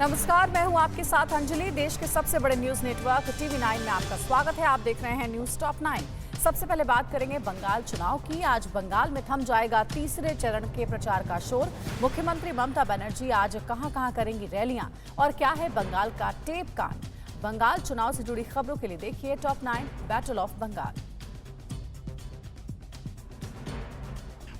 नमस्कार, मैं हूं आपके साथ अंजलि। देश के सबसे बड़े न्यूज नेटवर्क TV9 में आपका स्वागत है। आप देख रहे हैं न्यूज टॉप 9। सबसे पहले बात करेंगे बंगाल चुनाव की। आज बंगाल में थम जाएगा तीसरे चरण के प्रचार का शोर। मुख्यमंत्री ममता बनर्जी आज कहां करेंगी रैलियां और क्या है बंगाल का टेप कांड। बंगाल चुनाव से जुड़ी खबरों के लिए देखिए टॉप 9 बैटल ऑफ बंगाल।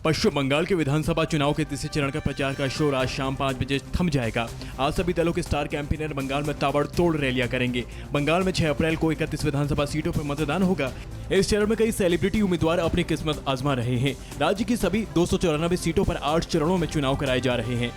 पश्चिम बंगाल के विधानसभा चुनाव के तीसरे चरण का प्रचार का शोर आज शाम 5 बजे थम जाएगा। आज सभी दलों के स्टार कैंपेनर बंगाल में ताबड़तोड़ रैलियां करेंगे। बंगाल में 6 अप्रैल को 31 विधानसभा सीटों पर मतदान होगा। इस चरण में कई सेलिब्रिटी उम्मीदवार अपनी किस्मत आजमा रहे हैं। राज्य की सभी 294 सीटों पर 8 चरणों में चुनाव कराए जा रहे हैं।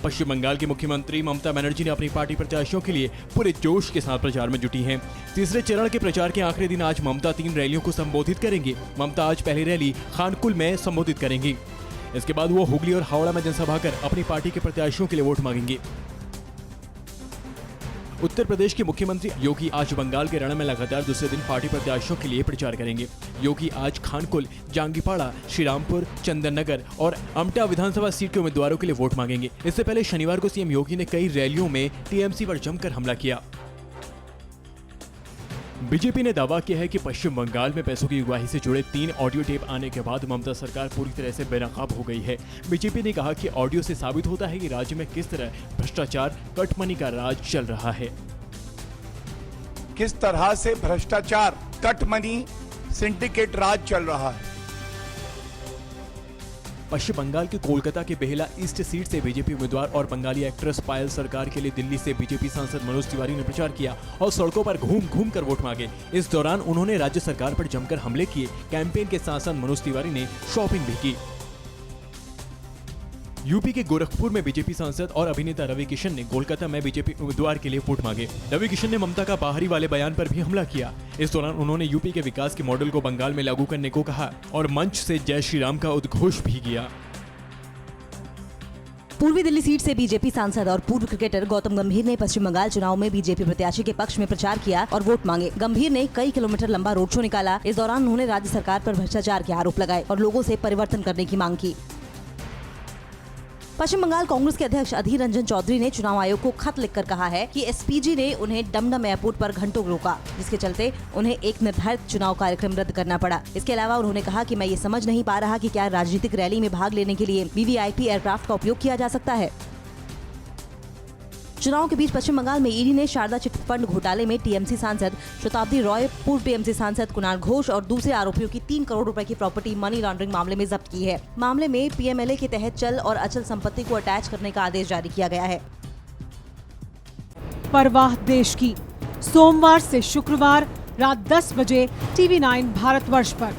पश्चिम बंगाल की मुख्यमंत्री ममता बनर्जी ने अपनी पार्टी प्रत्याशियों के लिए पूरे जोश के साथ प्रचार में जुटी हैं। तीसरे चरण के प्रचार के आखिरी दिन आज ममता 3 रैलियों को संबोधित करेंगी। ममता आज पहली रैली खानकुल में संबोधित करेंगी। इसके बाद वो हुगली और हावड़ा में जनसभा कर अपनी पार्टी के प्रत्याशियों के लिए वोट मांगेंगे। उत्तर प्रदेश के मुख्यमंत्री योगी आज बंगाल के रण में लगातार दूसरे दिन पार्टी प्रत्याशियों के लिए प्रचार करेंगे। योगी आज खानकुल, जांगीपाड़ा, श्रीरामपुर, चंदननगर और अमटा विधानसभा सीट के उम्मीदवारों के लिए वोट मांगेंगे। इससे पहले शनिवार को सीएम योगी ने कई रैलियों में टीएमसी पर जमकर हमला किया। बीजेपी ने दावा किया है कि पश्चिम बंगाल में पैसों की उगाही से जुड़े 3 ऑडियो टेप आने के बाद ममता सरकार पूरी तरह से बेनकाब हो गई है। बीजेपी ने कहा कि ऑडियो से साबित होता है कि राज्य में किस तरह भ्रष्टाचार, कटमनी का राज चल रहा है। किस तरह से भ्रष्टाचार, कटमनी, सिंडिकेट राज चल रहा है। पश्चिम बंगाल के कोलकाता के बेहला ईस्ट सीट से बीजेपी उम्मीदवार और बंगाली एक्ट्रेस पायल सरकार के लिए दिल्ली से बीजेपी सांसद मनोज तिवारी ने प्रचार किया और सड़कों पर घूम कर वोट मांगे। इस दौरान उन्होंने राज्य सरकार पर जमकर हमले किए। कैंपेन के साथ मनोज तिवारी ने शॉपिंग भी की। यूपी के गोरखपुर में बीजेपी सांसद और अभिनेता रवि किशन ने कोलकाता में बीजेपी उम्मीदवार के लिए वोट मांगे। रवि किशन ने ममता का बाहरी वाले बयान पर भी हमला किया। इस दौरान उन्होंने यूपी के विकास के मॉडल को बंगाल में लागू करने को कहा और मंच से जय श्री राम का उद्घोष भी किया। पूर्वी दिल्ली सीट से बीजेपी सांसद और पूर्व क्रिकेटर गौतम गंभीर ने पश्चिम बंगाल चुनाव में बीजेपी प्रत्याशी के पक्ष में प्रचार किया और वोट मांगे। गंभीर ने कई किलोमीटर लंबा रोड शो निकाला। इस दौरान उन्होंने राज्य सरकार पर भ्रष्टाचार के आरोप लगाए और लोगों से परिवर्तन करने की मांग की। पश्चिम बंगाल कांग्रेस के अध्यक्ष अधीर रंजन चौधरी ने चुनाव आयोग को खत लिखकर कहा है कि एसपीजी ने उन्हें डमडम एयरपोर्ट पर घंटों रोका, जिसके चलते उन्हें एक निर्धारित चुनाव कार्यक्रम रद्द करना पड़ा। इसके अलावा उन्होंने कहा कि मैं ये समझ नहीं पा रहा कि क्या राजनीतिक रैली में भाग लेने के लिए वीवीआईपी एयरक्राफ्ट का उपयोग किया जा सकता है। चुनाव के बीच पश्चिम बंगाल में ईडी ने शारदा चिटफंड घोटाले में टीएमसी सांसद शताब्दी रॉय, पूर्व टीएमसी सांसद कुणाल घोष और दूसरे आरोपियों की 3 करोड़ रुपए की प्रॉपर्टी मनी लॉन्ड्रिंग मामले में जब्त की है। मामले में पीएमएलए के तहत चल और अचल संपत्ति को अटैच करने का आदेश जारी किया गया है। परवाह देश की, सोमवार से शुक्रवार रात 10 बजे TV9 भारतवर्ष पर।